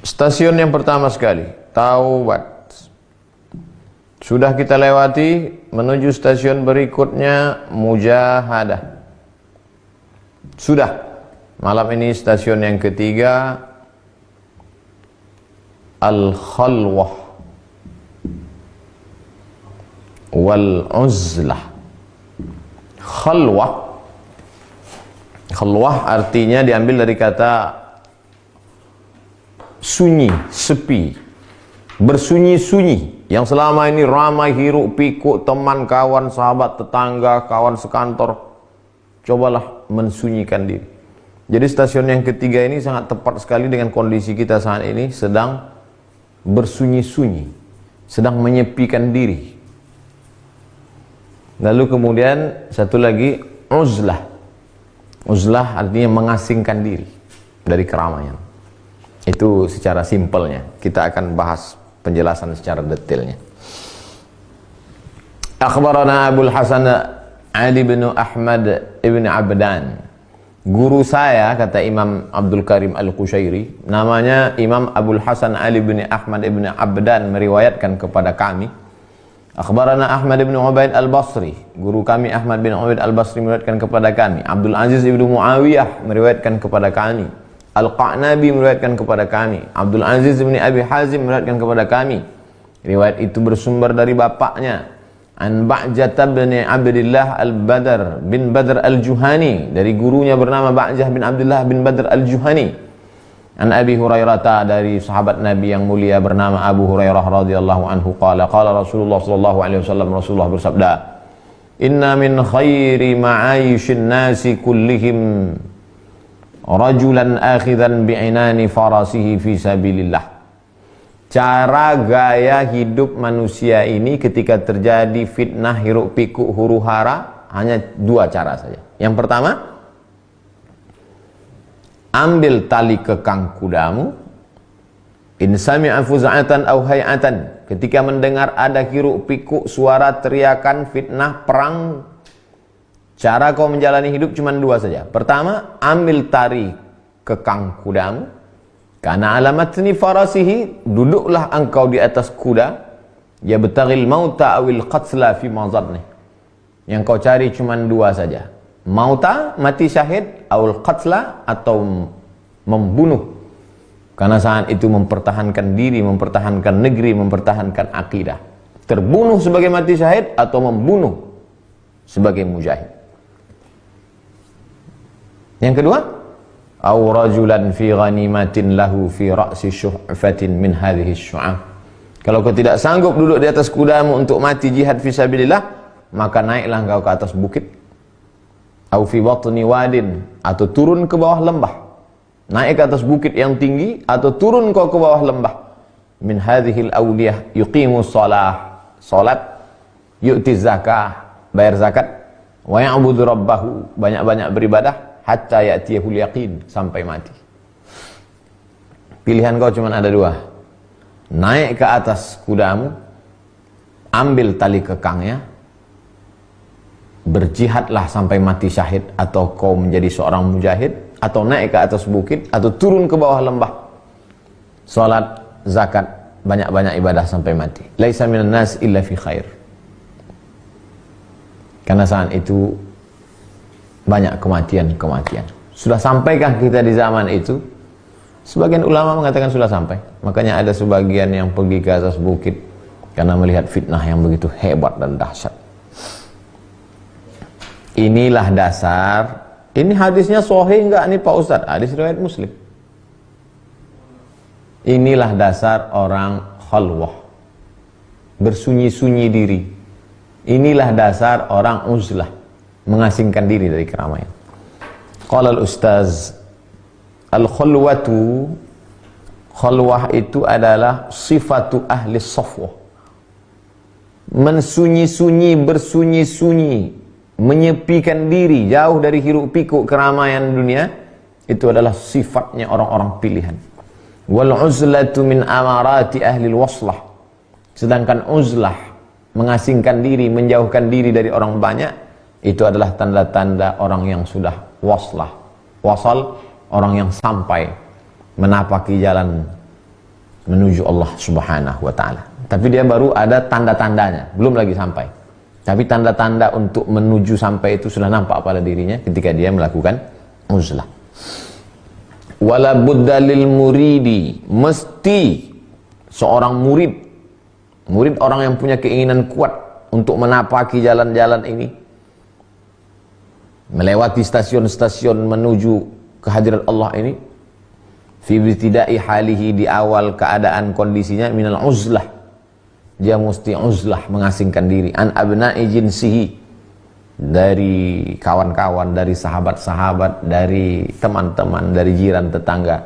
Stasiun yang pertama sekali, taubat. Sudah kita lewati, menuju stasiun berikutnya, mujahadah. Sudah. Malam ini stasiun yang ketiga, al-khalwah wal-uzlah. Khalwah, khalwah artinya diambil dari kata sunyi, sepi, bersunyi-sunyi, yang selama ini ramai hiruk pikuk teman, kawan, sahabat, tetangga, kawan sekantor. Cobalah mensunyikan diri. Jadi stasiun yang ketiga ini sangat tepat sekali dengan kondisi kita saat ini, sedang bersunyi-sunyi, sedang menyepikan diri. Lalu kemudian satu lagi, uzlah. Uzlah artinya mengasingkan diri dari keramaian. Itu secara simpelnya. Kita akan bahas penjelasan secara detailnya. Akhbarana Abul Hasan Ali bin Ahmad ibn Abdan. Guru saya, kata Imam Abdul Karim Al-Qushairi, namanya Imam Abul Hasan Ali bin Ahmad ibn Abdan, meriwayatkan kepada kami. Akhbarana Ahmad bin Ubaid Al-Basri. Guru kami Ahmad bin Ubaid Al-Basri meriwayatkan kepada kami. Abdul Aziz ibn Muawiyah meriwayatkan kepada kami. Al-Qa'nabi meriwayatkan kepada kami. Abdul Aziz bin Abi Hazim meriwayatkan kepada kami. Riwayat itu bersumber dari bapaknya. An Ba'jah bin Abdullah Al-Badr bin Badr Al-Juhani, dari gurunya bernama Ba'jah bin Abdullah bin Badr Al-Juhani. An Abi Hurairah, dari sahabat Nabi yang mulia bernama Abu Hurairah radhiyallahu anhu, qala Rasulullah sallallahu alaihi wasallam, Rasulullah bersabda, inna min khairi ma'aishin nasi kullihim rajulan akhidan bi'inani farasihi fi sabilillah. Cara gaya hidup manusia ini ketika terjadi fitnah hiruk pikuk huru hara, hanya dua cara saja. Yang pertama, ambil tali kekang kudamu, in sami'a fuz'atan aw hay'atan, ketika mendengar ada hiruk pikuk, suara teriakan, fitnah, perang. Cara kau menjalani hidup cuma dua saja. Pertama, ambil tali kekang kudamu, karena alamatni farasihi, duduklah engkau di atas kuda, ya betagil mauta awil qatla fi mazadnih. Yang kau cari cuma dua saja, mauta, mati syahid, awil qatla, atau membunuh. Karena saat itu mempertahankan diri, mempertahankan negeri, mempertahankan akidah. Terbunuh sebagai mati syahid atau membunuh sebagai mujahid. Yang kedua, aw rajulan fi ghanimatin lahu fi ra'si syu'fatin min hadhihi syu'af. Kalau kau tidak sanggup duduk di atas kudamu untuk mati jihad fi sabilillah, maka naiklah engkau ke atas bukit. Aw fi batni wadin, atau turun ke bawah lembah. Naik ke atas bukit yang tinggi atau turun kau ke bawah lembah. Min hadhihi al-awliyah yuqimu shalah, salat, yu'ti zakah, bayar zakat, wa ya'budu rabbahu, banyak-banyak beribadah, hatta ya'tiyahul yaqin, sampai mati. Pilihan kau cuma ada dua. Naik ke atas kudamu, ambil tali kekangnya, berjihadlah sampai mati syahid, atau kau menjadi seorang mujahid, atau naik ke atas bukit, atau turun ke bawah lembah, salat, zakat, banyak-banyak ibadah sampai mati. Laisa minan nas illa fi khair. Karena saat itu banyak kematian-kematian. Sudah sampaikah kita di zaman itu? Sebagian ulama mengatakan sudah sampai. Makanya ada sebagian yang pergi ke atas bukit karena melihat fitnah yang begitu hebat dan dahsyat. Inilah dasar. Ini hadisnya sahih enggak nih Pak Ustadz? Hadis riwayat Muslim. Inilah dasar orang khalwah, bersunyi-sunyi diri. Inilah dasar orang uzlah, mengasingkan diri dari keramaian. Qala al-ustaz, al-khulwatu, khalwah itu adalah sifatu ahli safwah. Mensunyi-sunyi, bersunyi-sunyi, menyepikan diri, jauh dari hiruk pikuk keramaian dunia, itu adalah sifatnya orang-orang pilihan. Wal uzlatu min amarati ahli waslah. Sedangkan uzlah, mengasingkan diri, menjauhkan diri dari orang banyak, itu adalah tanda-tanda orang yang sudah waslah. Wasal, orang yang sampai menapaki jalan menuju Allah Subhanahu wa taala. Tapi dia baru ada tanda-tandanya, belum lagi sampai. Tapi tanda-tanda untuk menuju sampai itu sudah nampak pada dirinya ketika dia melakukan uzlah. Wala budda lil muridi, mesti seorang murid orang yang punya keinginan kuat untuk menapaki jalan-jalan ini, melewati stasiun-stasiun menuju kehadirat Allah ini, fi ibtida'i halihi, di awal keadaan kondisinya, minal uzlah, dia mesti uzlah, mengasingkan diri, an abna'i jinsihi, dari kawan-kawan, dari sahabat-sahabat, dari teman-teman, dari jiran tetangga.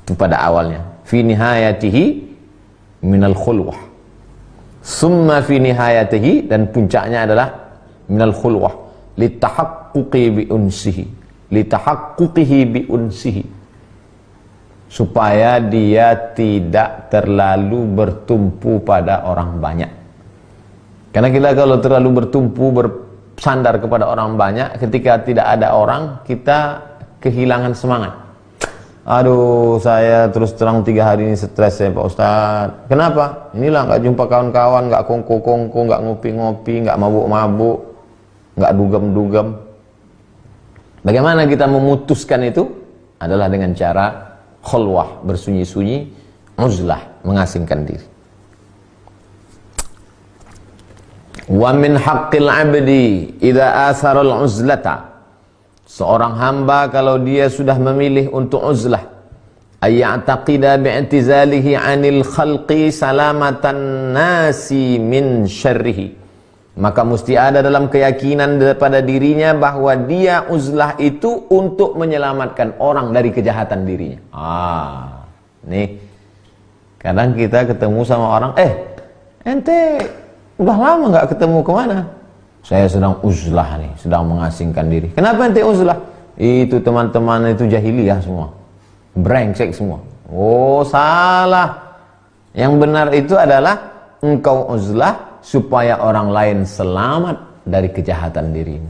Itu pada awalnya. Fi nihayatihi minal khulwah, summa fi nihayatihi, dan puncaknya adalah minal khulwah, litahaqquqi bi unsihi, litahaqquqihi bi unsihi, supaya dia tidak terlalu bertumpu pada orang banyak. Karena kita kalau terlalu bertumpu, bersandar kepada orang banyak, ketika tidak ada orang, kita kehilangan semangat. Aduh, saya terus terang 3 hari ini stres ya Pak Ustadz. Kenapa? Inilah, nggak jumpa kawan-kawan, nggak kongko-kongko, nggak ngopi-ngopi, nggak mabuk-mabuk, nggak dugem-dugem. Bagaimana kita memutuskan itu? Adalah dengan cara khulwah, bersunyi-sunyi, uzlah, mengasingkan diri. Wa min haqqil abdi idza asara al-uzlata, seorang hamba kalau dia sudah memilih untuk uzlah, ayya'taqida bi'tizalihi 'anil khalqi salamatan nasi min syarrihi, maka mesti ada dalam keyakinan pada dirinya bahwa dia uzlah itu untuk menyelamatkan orang dari kejahatan dirinya. Nih, kadang kita ketemu sama orang, ente udah lama nggak ketemu, kemana? Saya sedang uzlah nih, sedang mengasingkan diri. Kenapa ente uzlah? Itu teman-teman itu jahiliyah semua, brengsek semua. Oh, salah. Yang benar itu adalah engkau uzlah supaya orang lain selamat dari kejahatan dirimu.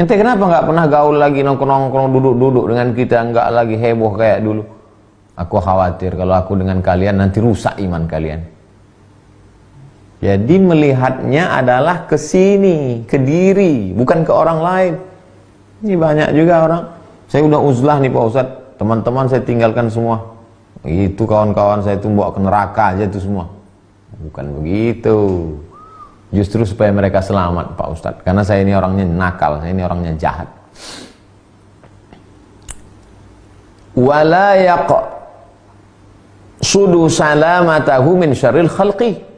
Ente kenapa nggak pernah gaul lagi, nongkrong-nongkrong, duduk-duduk dengan kita, nggak lagi heboh kayak dulu? Aku khawatir kalau aku dengan kalian nanti rusak iman kalian. Jadi melihatnya adalah ke sini, ke diri, bukan ke orang lain. Ini banyak juga orang, saya udah uzlah nih Pak Ustadz, teman-teman saya tinggalkan semua. Itu kawan-kawan saya itu bawa ke neraka aja itu semua. Bukan begitu. Justru supaya mereka selamat Pak Ustadz. Karena saya ini orangnya nakal, saya ini orangnya jahat. Wala yaqsudu salamatahu min syarril khalqi.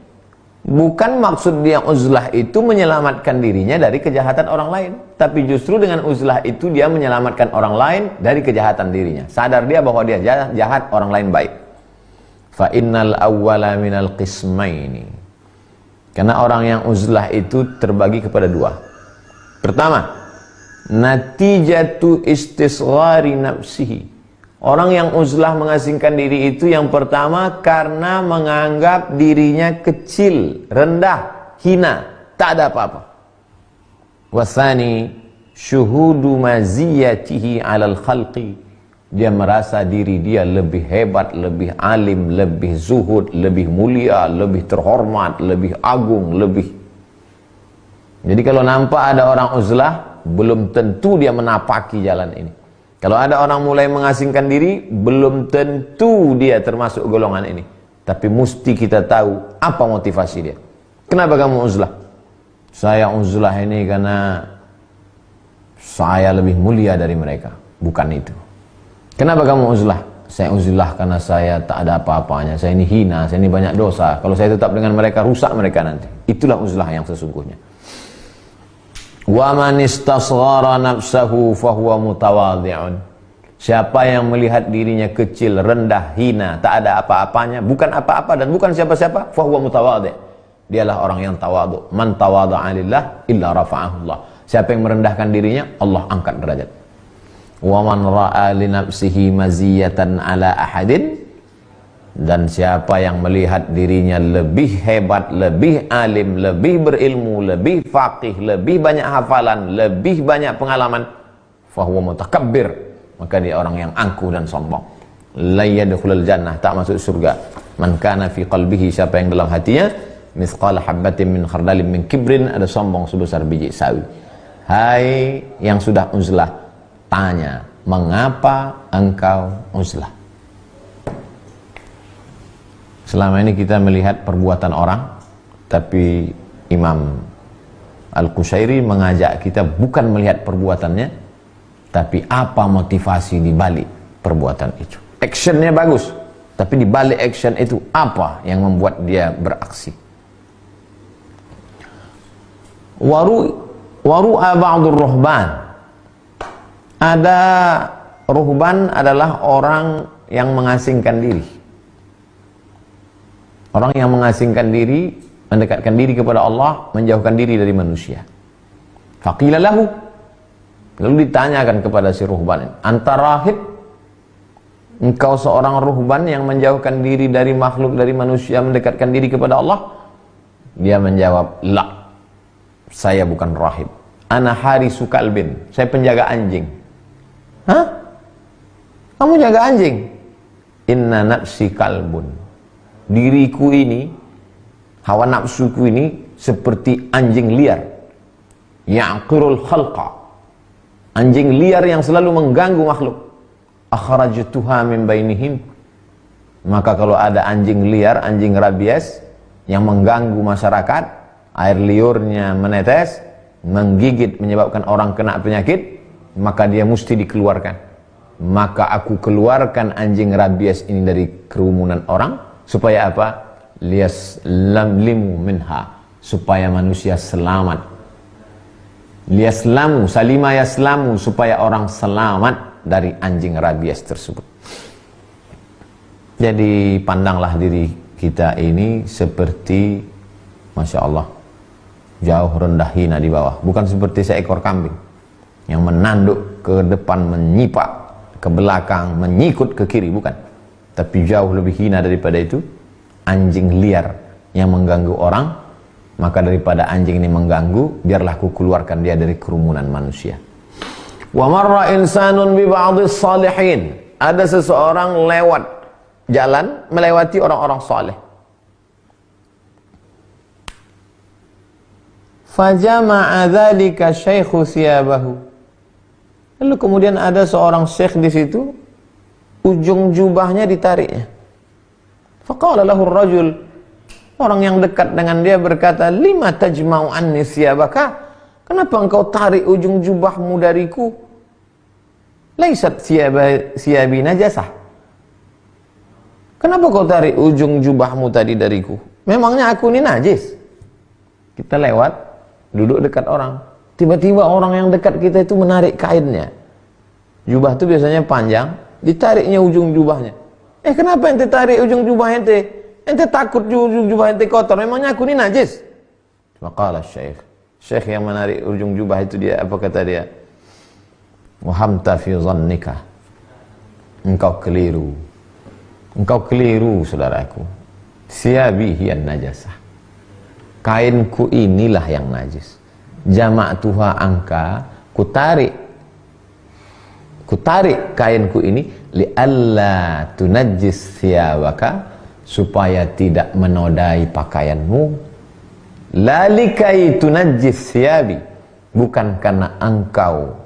Bukan maksud dia uzlah itu menyelamatkan dirinya dari kejahatan orang lain, tapi justru dengan uzlah itu dia menyelamatkan orang lain dari kejahatan dirinya. Sadar dia bahwa dia jahat, orang lain baik. Fa innal awwala minal qismaini. Karena orang yang uzlah itu terbagi kepada 2. Pertama, natijatu istisghari nafsihi. Orang yang uzlah mengasingkan diri itu yang pertama karena menganggap dirinya kecil, rendah, hina, tak ada apa-apa. Wasani syuhudu maziyatihi 'alal khalqi. Dia merasa diri dia lebih hebat, lebih alim, lebih zuhud, lebih mulia, lebih terhormat, lebih agung, lebih. Jadi kalau nampak ada orang uzlah, belum tentu dia menapaki jalan ini. Kalau ada orang mulai mengasingkan diri, belum tentu dia termasuk golongan ini. Tapi mesti kita tahu apa motivasi dia. Kenapa kamu uzlah? Saya uzlah ini karena saya lebih mulia dari mereka. Bukan itu. Kenapa kamu uzlah? Saya uzlah karena saya tak ada apa-apanya. Saya ini hina, saya ini banyak dosa. Kalau saya tetap dengan mereka, rusak mereka nanti. Itulah uzlah yang sesungguhnya. Wa man istasghara nafsahu fahuwa mutawadhi'un. Siapa yang melihat dirinya kecil, rendah, hina, tak ada apa-apanya, bukan apa-apa dan bukan siapa-siapa, fahuwa mutawadhi'. Dialah orang yang tawadhu. Man tawadha'a lillah illa rafa'ahu Allah. Siapa yang merendahkan dirinya, Allah angkat derajat. Wa man ra'a li nafsihi maziyatan ala ahadin, dan siapa yang melihat dirinya lebih hebat, lebih alim, lebih berilmu, lebih faqih, lebih banyak hafalan, lebih banyak pengalaman, fahuwa mutakabbir, maka dia orang yang angkuh dan sombong. La yadkhulul jannah, tak masuk surga. Man kana fi qalbihi, siapa yang dalam hatinya mithqala habbatin min khardalin min kibrin, ada sombong sebesar biji sawi. Hai yang sudah uzlah, tanya, mengapa engkau uzlah? Selama ini kita melihat perbuatan orang, tapi Imam Al-Qushairi mengajak kita bukan melihat perbuatannya, tapi apa motivasi di balik perbuatan itu. Actionnya bagus, tapi di balik action itu apa yang membuat dia beraksi. Waru'a ba'dur ruhban, ada ruhban adalah orang yang mengasingkan diri. Orang yang mengasingkan diri, mendekatkan diri kepada Allah, menjauhkan diri dari manusia. Faqila lahu, lalu ditanyakan kepada si ruhban, anta rahib, engkau seorang ruhban yang menjauhkan diri dari makhluk, dari manusia, mendekatkan diri kepada Allah? Dia menjawab, la, saya bukan rahib, ana harisu kalbin, saya penjaga anjing. Hah? Kamu jaga anjing? Inna nafsi kalbun, diriku ini, hawa nafsuku ini seperti anjing liar, ya'qirul khalqa, anjing liar yang selalu mengganggu makhluk. Akhrajtuha min bainihim, maka kalau ada anjing liar, anjing rabies yang mengganggu masyarakat, air liurnya menetes, menggigit, menyebabkan orang kena penyakit, maka dia mesti dikeluarkan. Maka aku keluarkan anjing rabies ini dari kerumunan orang, supaya apa? Liyaslamu minha, supaya manusia selamat. Liyaslamu, salima yaslamu, supaya orang selamat dari anjing rabies tersebut. Jadi pandanglah diri kita ini seperti, Masya Allah, jauh rendah hina di bawah, bukan seperti seekor kambing yang menanduk ke depan, menyipak ke belakang, menyikut ke kiri, bukan. Tapi jauh lebih hina daripada itu, anjing liar yang mengganggu orang. Maka daripada anjing ini mengganggu, biarlah aku keluarkan dia dari kerumunan manusia. Wa marra insanun bi ba'dis salihin, ada seseorang lewat jalan, melewati orang-orang saleh. Fajama'a dzalika syaikhu siyabahu, lalu kemudian ada seorang syekh di situ, ujung jubahnya ditariknya. Faqala lahu ar-rajul, orang yang dekat dengan dia berkata, lima tajma'u anni siyabaka, kenapa engkau tarik ujung jubahmu dariku? Laisat siyabi najasah, kenapa kau tarik ujung jubahmu tadi dariku? Memangnya aku ini najis? Kita lewat, duduk dekat orang, tiba-tiba orang yang dekat kita itu menarik kainnya. Jubah itu biasanya panjang, ditariknya ujung jubahnya. Kenapa ente tarik ujung jubah ente? Ente takut ujung jubah ente kotor, memangnya aku ini najis? Maqala syekh yang menarik ujung jubah itu, dia apa kata dia? Wahamta fi zannika, engkau keliru, saudaraku. Siyabi hiyan najasah, kainku inilah yang najis. Jama'tuha angka, kutarik kainku ini li'alla tunajjis thiyabaka, supaya tidak menodai pakaianmu. La likai tunajjis thiyabi, bukan karena engkau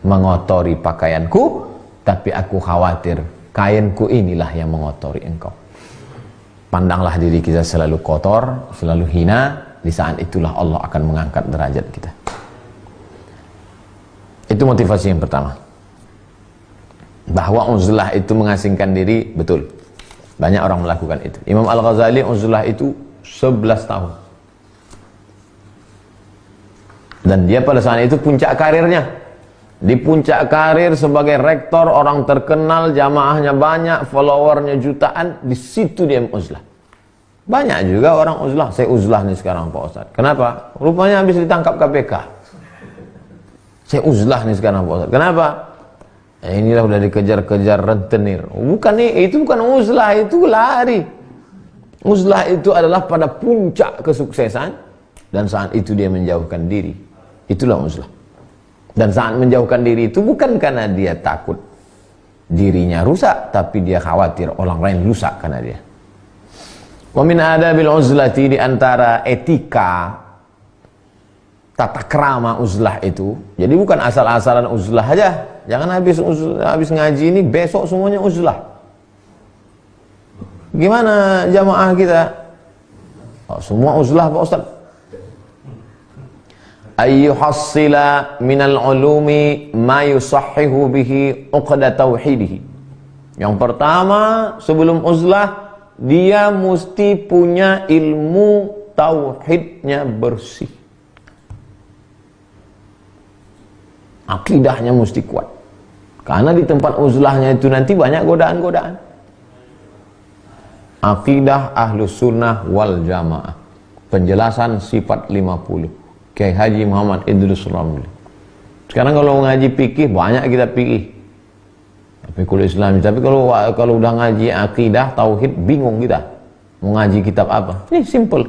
mengotori pakaianku, tapi aku khawatir kainku inilah yang mengotori engkau. Pandanglah diri kita selalu kotor, selalu hina, di saat itulah Allah akan mengangkat derajat kita. Itu motivasi yang pertama. Bahwa uzlah itu mengasingkan diri, betul. Banyak orang melakukan itu. Imam Al-Ghazali uzlah itu 11 tahun. Dan dia pada saat itu puncak karirnya. Di puncak karir sebagai rektor, orang terkenal, jamaahnya banyak, followernya jutaan, di situ dia uzlah. Banyak juga orang uzlah, saya uzlah nih sekarang Pak Ustadz. Kenapa? Rupanya habis ditangkap KPK. Saya uzlah nih sekarang Pak Ustadz. Kenapa? Inilah udah dikejar-kejar rentenir. Bukan nih, itu bukan uzlah, itu lari. Uzlah itu adalah pada puncak kesuksesan, dan saat itu dia menjauhkan diri. Itulah uzlah. Dan saat menjauhkan diri itu bukan karena dia takut dirinya rusak, tapi dia khawatir orang lain rusak karena dia. Wa min adabil uzlati, di antara etika tata krama uzlah itu. Jadi bukan asal-asalan uzlah aja. Jangan habis ngaji ini besok semuanya uzlah. Gimana jamaah kita? Oh, semua uzlah Pak Ustaz. Ayyuhassila minal ulumi ma yusahhihu bihi uqda tauhidihi. Yang pertama, sebelum uzlah, dia mesti punya ilmu tauhidnya bersih. Akidahnya mesti kuat. Karena di tempat uzlahnya itu nanti banyak godaan-godaan. Akidah Ahlus Sunnah wal Jamaah. Penjelasan sifat 50. Kiai Haji Muhammad Idrus Ramli. Sekarang kalau ngaji fikih, banyak kita fikih. Fikul Islam, tapi kalau udah ngaji akidah, tauhid, bingung kita. Mau ngaji kitab apa? Ini simple.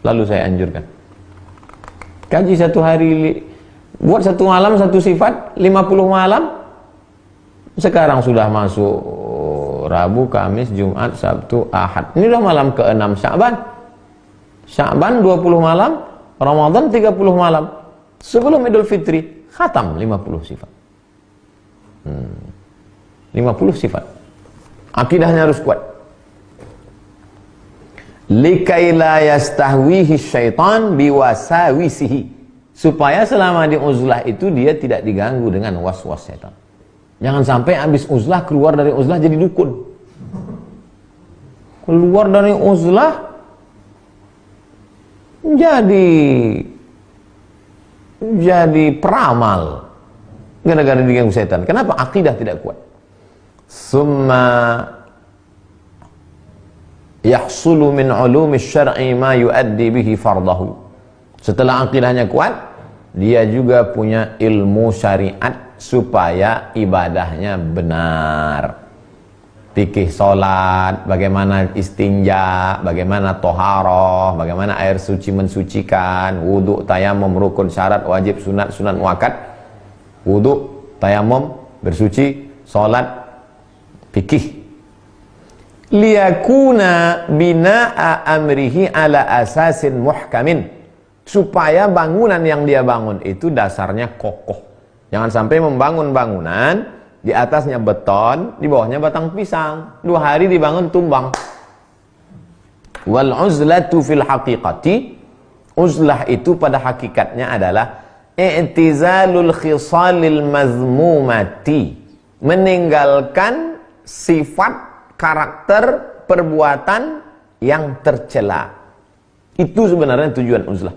Lalu saya anjurkan. Kaji satu hari, buat satu malam satu sifat, 50 malam. Sekarang sudah masuk Rabu, Kamis, Jumat, Sabtu, Ahad. Ini udah malam ke-6 Sya'ban. Sya'ban 20 malam, Ramadan 30 malam. Sebelum Idul Fitri, khatam 50 sifat. 50 sifat. Akidahnya harus kuat. Likai la yastahwihi syaitan biwasawisihi. Supaya selama di uzlah itu dia tidak diganggu dengan was-was syaitan. Jangan sampai habis uzlah, keluar dari uzlah jadi dukun. Keluar dari uzlah jadi peramal. Gara-gara diganggu syaitan. Kenapa? Akidah tidak kuat. Summa yahsulu min ulumi syar'i ma yuaddi bihi fardahu. Setelah akidahnya kuat, dia juga punya ilmu syariat supaya ibadahnya benar. Fikih salat, bagaimana istinja, bagaimana toharoh, bagaimana air suci mensucikan, wudu, tayamum, rukun, syarat, wajib, sunat, sunat muakkad, wudu, tayamum, bersuci, salat, fikih. Liyakuna bina'a amrihi ala asasin muhkamin. Supaya bangunan yang dia bangun itu dasarnya kokoh. Jangan sampai membangun bangunan, di atasnya beton, di bawahnya batang pisang. 2 hari dibangun tumbang. Wal uzlatu fil haqiqati. Uzlah itu pada hakikatnya adalah i'tizalul khisalil mazmumati. Meninggalkan sifat, karakter, perbuatan yang tercela. Itu sebenarnya tujuan uzlah.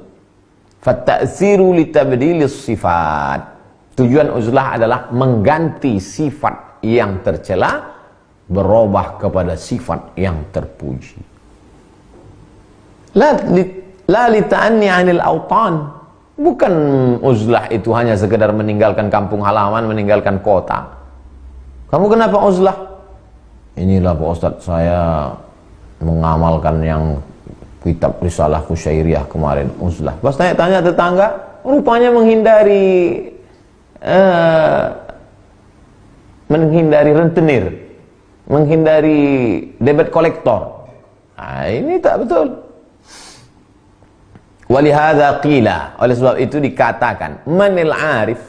Fatta'siru litabdilis sifat. Tujuan uzlah adalah mengganti sifat yang tercela, berubah kepada sifat yang terpuji. La lita'anni 'anil awtan. Bukan uzlah itu hanya sekedar meninggalkan kampung halaman, meninggalkan kota. Kamu kenapa uzlah? Inilah Pak Ustadz, saya mengamalkan yang kitab Risalah Kusyairiyah kemarin, uzlah. Pas tanya-tanya tetangga, rupanya menghindari rentenir, menghindari debit kolektor. Nah, ini tak betul. Walihada qila, oleh sebab itu dikatakan, manil arif,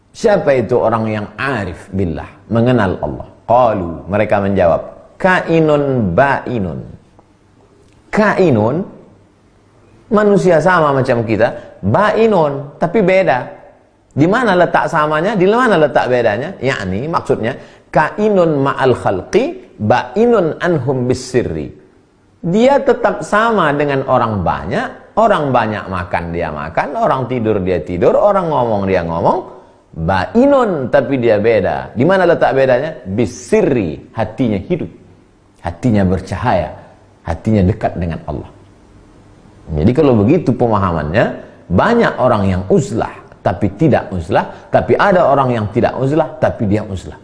siapa itu orang yang arif billah, mengenal Allah. Qalu, mereka menjawab, kainun bainun. Kainun, manusia sama macam kita, bainun, tapi beda. Di mana letak samanya, di mana letak bedanya? Yakni, maksudnya, kainun ma'al khalqi, bainun anhum bisirri. Dia tetap sama dengan orang banyak makan dia makan, orang tidur dia tidur, orang ngomong dia ngomong, bainun, tapi dia beda. Di mana letak bedanya? Bisirri, hatinya hidup, hatinya bercahaya, hatinya dekat dengan Allah. Jadi kalau begitu pemahamannya, banyak orang yang uzlah tapi tidak uzlah, tapi ada orang yang tidak uzlah tapi dia uzlah.